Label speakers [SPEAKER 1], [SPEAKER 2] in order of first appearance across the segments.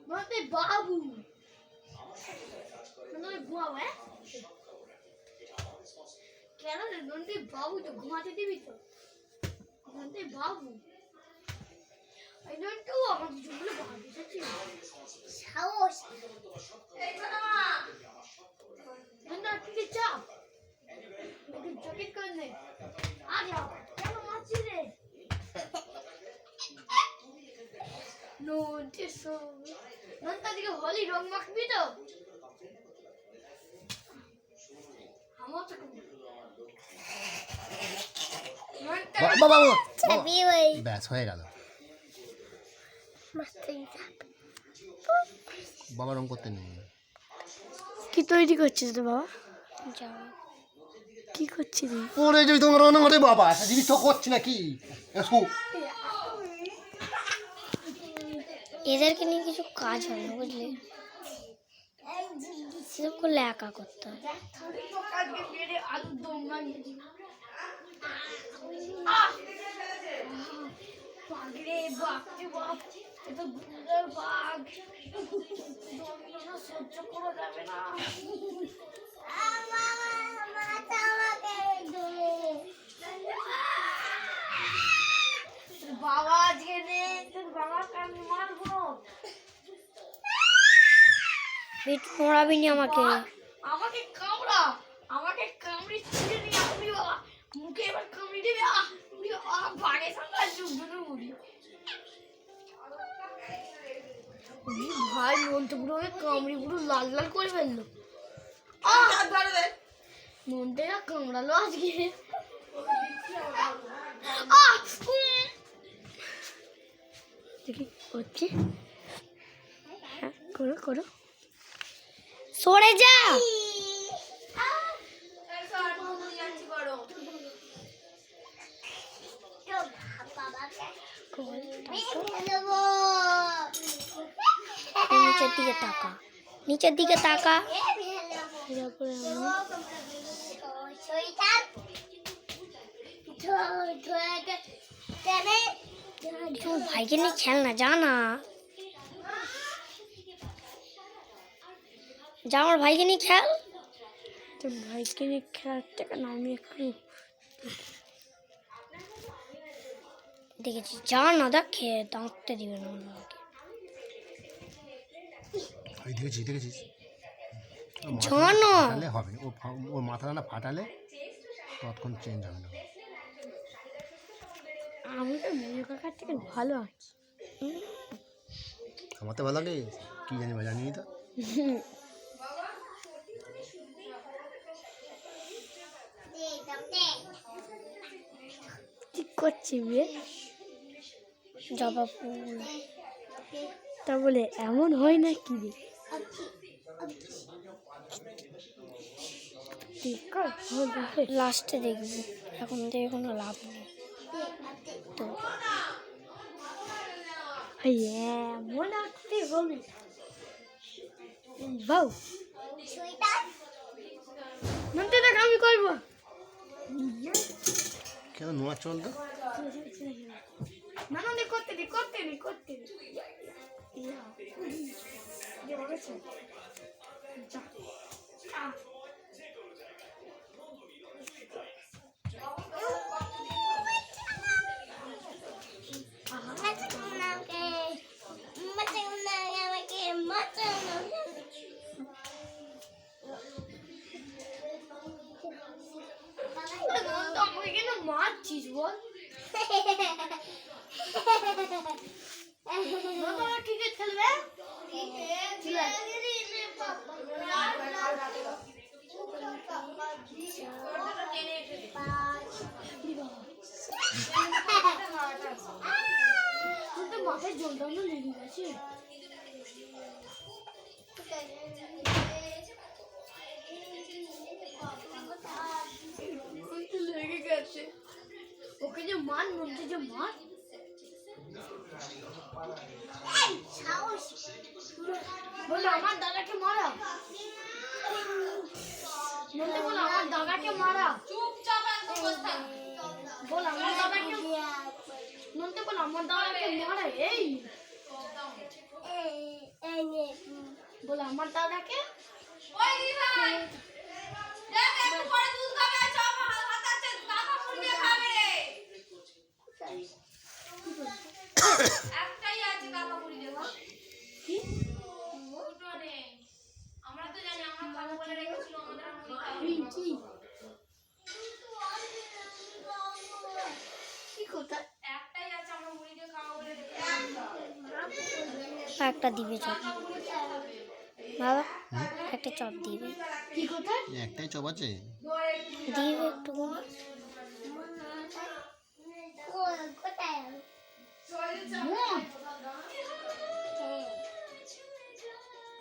[SPEAKER 1] নন্দে বাবু নন্দে ঘুমাও হ্যাঁ কেন রে নন্দে বাবু তো ঘুমাতে দিবি তো নন্দে বাবু এই নন্দু আমার জুগুলো বাবু এসেছে সাহস এই কথা মা নন্দা কি চাপ ওকে জকেট করে নে আ যা কেন মারছিস রে নন্দে সো নন্দা দিকে হোলি রং মাখবি তো আমার তো
[SPEAKER 2] বাবা ব্যাস হয়ে গেল বাবা রং করতে নেই
[SPEAKER 1] কি তৈরি করছিস রে বাবা কি করছিস
[SPEAKER 2] ওরে যদি তোমার রান্না করে বাবা একটা জিনিস তো করছি না কি
[SPEAKER 3] এদেরকে নিয়ে কিছু কাজ হয় না বুঝলি সেসব করলে একা করতে হয়
[SPEAKER 1] সহ্য করা যাবে না বাবা আজকে নেই তোর বাবাকে আমি মারবো
[SPEAKER 3] পেট পড়াবি না আমাকে
[SPEAKER 1] আমাকে কামড়ি ছিঁড়ে নিয়ে আসবি বাবা মুখে এবার কামড়ি দেবে বাড়ে সামনে চুপগুলো মুড়ি ভাই মনটা পুরো কামড়ি পুরো লাল লাল করে ফেললো মনটা কামড়ালো আজকে দেখি হচ্ছে হ্যাঁ করো করো
[SPEAKER 3] সরে যা নিচের দিকে তাকা নিচের দিকে তাকা ভাইকে নিয়ে খেল না যা না যা আমার ভাইকে নিয়ে খেল
[SPEAKER 1] তোর ভাইকে নিয়ে খেলার থেকে না আমি একটু
[SPEAKER 3] দেখেছি যা না দেখে দাঁড়তে দিবে না
[SPEAKER 2] দেখেছিস
[SPEAKER 3] জানো
[SPEAKER 2] হবে ওর মাথাটা না ফাটালে তৎক্ষণ চেঞ্জ হবে না
[SPEAKER 1] আমি তো মনে কাকার থেকে ভালো আছি
[SPEAKER 2] আমার তো ভালো লাগে কি জানি বা জানি তো
[SPEAKER 1] কি করছি রে
[SPEAKER 3] জবা ফুল
[SPEAKER 1] তা বলে এমন হয় না কি রে
[SPEAKER 3] লাস্টে দেখবি এখন থেকে কোনো লাভ নেই তো
[SPEAKER 1] এমন আঁকতে হবে বাউ মনতে দেখ আমি করবো
[SPEAKER 2] কেন নোয়া চল তো
[SPEAKER 1] না না করতে দি মারছিস বল ক্রিকেট খেলবে মাথায় জলটা লেগে গেছে লেগে গেছে ওকে যে মান মধ্যে যে মান বলো আমার দাদাকে মারা বলো আমার দাদাকে মারা চুপচাপ বল আমার দাদাকে আমার দাদাকে মারে এই বলে আমার দাদাকে
[SPEAKER 4] একটাই আছে কাকা বুড়ি দেখো
[SPEAKER 1] কি
[SPEAKER 4] দুটো নেই আমরা তো জানি আমরা কথা বলে রেখেছিল আমাদের আর মুড়ি খাওয়া
[SPEAKER 1] কি কি কি কথা
[SPEAKER 4] একটাই আছে আমরা মুড়ি দিয়ে খাওয়া বলে
[SPEAKER 3] একটা দিবে চপ বাবা একটা চপ দিবে
[SPEAKER 1] কি কথা
[SPEAKER 2] একটাই চপ আছে।
[SPEAKER 3] দিবে একটু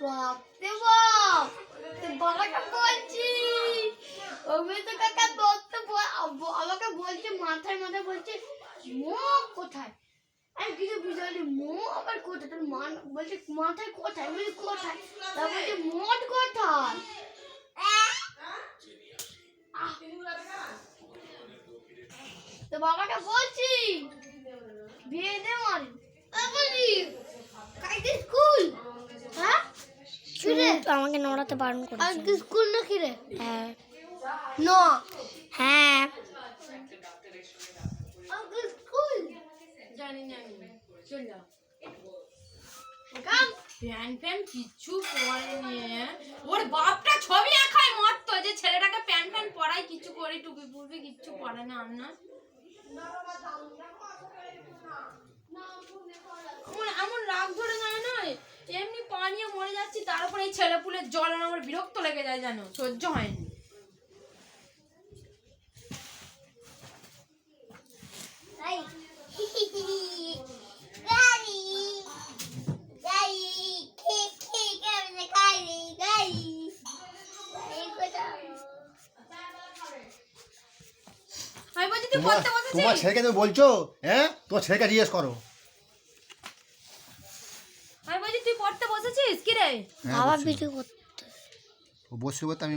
[SPEAKER 1] বাপরে বাপ বাবাকে বলছি অমিত কাকা তো আমাকে বলছে মাথায় মাথায় বলছে মুখ কোথায় আমি কিছু বুঝালি মুখ আবার কোথায় তোর মান বলছে মাথায় কোথায় বলছি কোথায় তা বলছে মোট কোথায় তো বাবাকে বলছি বিয়ে দে মারি বলি কাইতে স্কুল হ্যাঁ
[SPEAKER 3] আমাকে নড়াতে বারণ করেছে
[SPEAKER 1] আজকে স্কুল নাকি রে
[SPEAKER 3] হ্যাঁ
[SPEAKER 1] না
[SPEAKER 3] হ্যাঁ
[SPEAKER 1] আজকে স্কুল
[SPEAKER 4] জানি জানি চল যাও
[SPEAKER 1] কাম
[SPEAKER 4] ফ্যান ফ্যান কিচ্ছু পরেনি ওর বাপটা ছবি আঁকায় মত যে ছেলেটাকে প্যান ফ্যান পরাই কিছু করে টুপি পুরবি কিচ্ছু পরে না আপনার আমার এমন রাগ ধরে যায় না এমনি পানিয়ে মরে যাচ্ছি তার উপরে এই ছেলে পুলের জল আমার বিরক্ত লেগে যায় জানো সহ্য হয়নি
[SPEAKER 1] এই গাড়ি গাড়ি কি কি কেমনে গাড়ি গাড়ি এই কথা
[SPEAKER 4] আমি বলছি তুই পড়তে বসেছিস
[SPEAKER 2] তোমার ছেলেকে তুমি বলছো, হ্যাঁ তোমার ছেলেকে জিজ্ঞেস করো।
[SPEAKER 4] আমি বলছি তুই পড়তে বসেছিস কি রে
[SPEAKER 2] হ্যাঁ,
[SPEAKER 3] বাবা
[SPEAKER 2] বলছি।
[SPEAKER 3] ভিডিও করতে
[SPEAKER 2] ও বসে বলতে আমি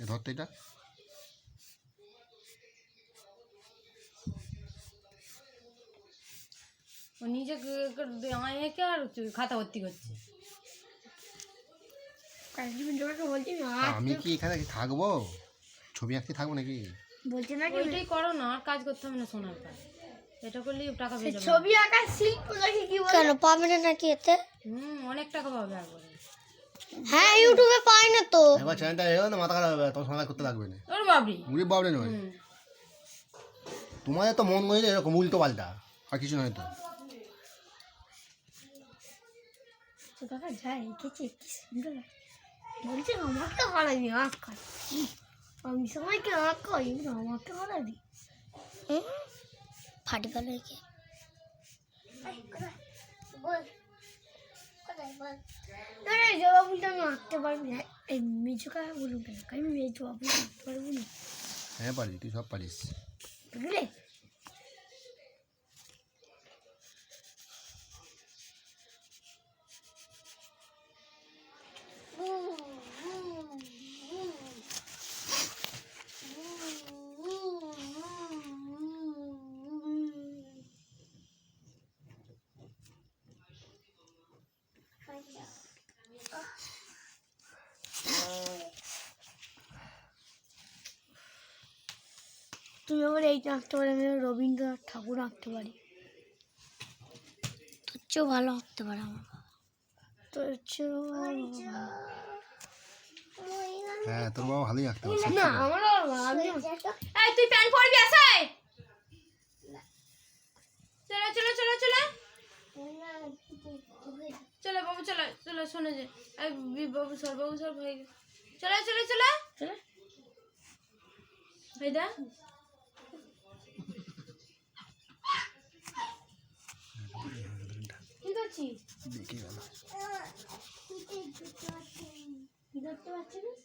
[SPEAKER 2] ধরতে এটা
[SPEAKER 4] ও নিজে একে আর খাতা ভর্তি করছে
[SPEAKER 1] বলছি
[SPEAKER 2] আমি কি এখানে থাকবো, ছবি আঁকতে থাকবো নাকি?
[SPEAKER 1] বলছে নাকি
[SPEAKER 4] ওইটাই করো না আর কাজ করতে হবে না সোনার কাজ এটা করলেই টাকা পেয়ে যাবে
[SPEAKER 1] ছবি আঁকার শিল্প নাকি কি বলে
[SPEAKER 3] কেন পাবে না নাকি এতে
[SPEAKER 4] অনেক টাকা পাবে একবারে
[SPEAKER 3] হ্যাঁ ইউটিউবে পাই না তো
[SPEAKER 2] একবার চ্যানেলটা এলো না মাথা খারাপ হবে, তোমার সমাধান করতে লাগবে না।
[SPEAKER 4] ওর বাবরি
[SPEAKER 2] মুড়ি বাবরে নয়, তোমাদের তো মন মনে এরকম উল্টো পাল্টা আর কিছু নয় তো।
[SPEAKER 1] তো কাকা যাই এঁকেছে কি সুন্দর বলছে আমাকে হারাবি আঁকা আমি সবাইকে আঁকাই আমাকে হারাবি
[SPEAKER 3] ফাটি গেল একে
[SPEAKER 1] জবা ফুলটা আমি আঁকতে পারবি না এই মেজো কাকা বলুন কেন আমি জবা ফুল আঁকতে পারবো না
[SPEAKER 2] হ্যাঁ পারি, তুই সব পারিস।
[SPEAKER 1] বুঝলে তুমি আবার এইটা আঁকতে পারি আমি রবীন্দ্রনাথ ঠাকুর আঁকতে পারি
[SPEAKER 3] তোর চেয়েও ভালো আঁকতে পারে আমার বাবা
[SPEAKER 1] তো হচ্ছে
[SPEAKER 2] হ্যাঁ তোর বাবা ভালোই আঁকতে পারছে।
[SPEAKER 1] না আমার আমি
[SPEAKER 4] এই তুই প্যান্ট পরবি আসে চলো চলো চলো চলো চলো বাবু চলো চলো শোনো যে এই বাবু সর ভাই চলো চলো চলো
[SPEAKER 1] চলো
[SPEAKER 4] ভাই দা
[SPEAKER 1] কি করছিস
[SPEAKER 2] দেখে গেল।
[SPEAKER 1] কি দেখতে পাচ্ছিস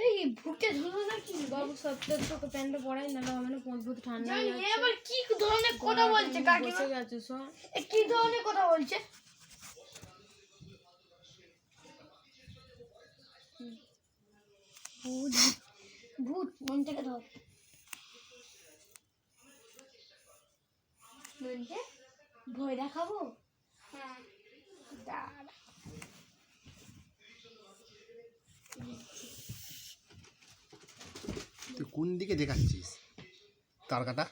[SPEAKER 1] এই ভুকে ধরো নাকি
[SPEAKER 4] বাবু সপ্তাহ তোকে প্যান্টটা পরাই না মানে পৌঁছতে ঠান্ডা
[SPEAKER 1] জানি
[SPEAKER 4] হয়ে
[SPEAKER 1] এ
[SPEAKER 4] যাচ্ছে
[SPEAKER 1] আবার কি ধরনের কথা বলছে কাকিমা
[SPEAKER 4] বসে গেছে সব
[SPEAKER 1] এ কি ধরনের কথা বলছে ভূত মন থেকে ধর নন্টে ভয় দেখাবো হ্যাঁ দাঁড়া
[SPEAKER 2] তুই কোন দিকে দেখাচ্ছিস তার কাটা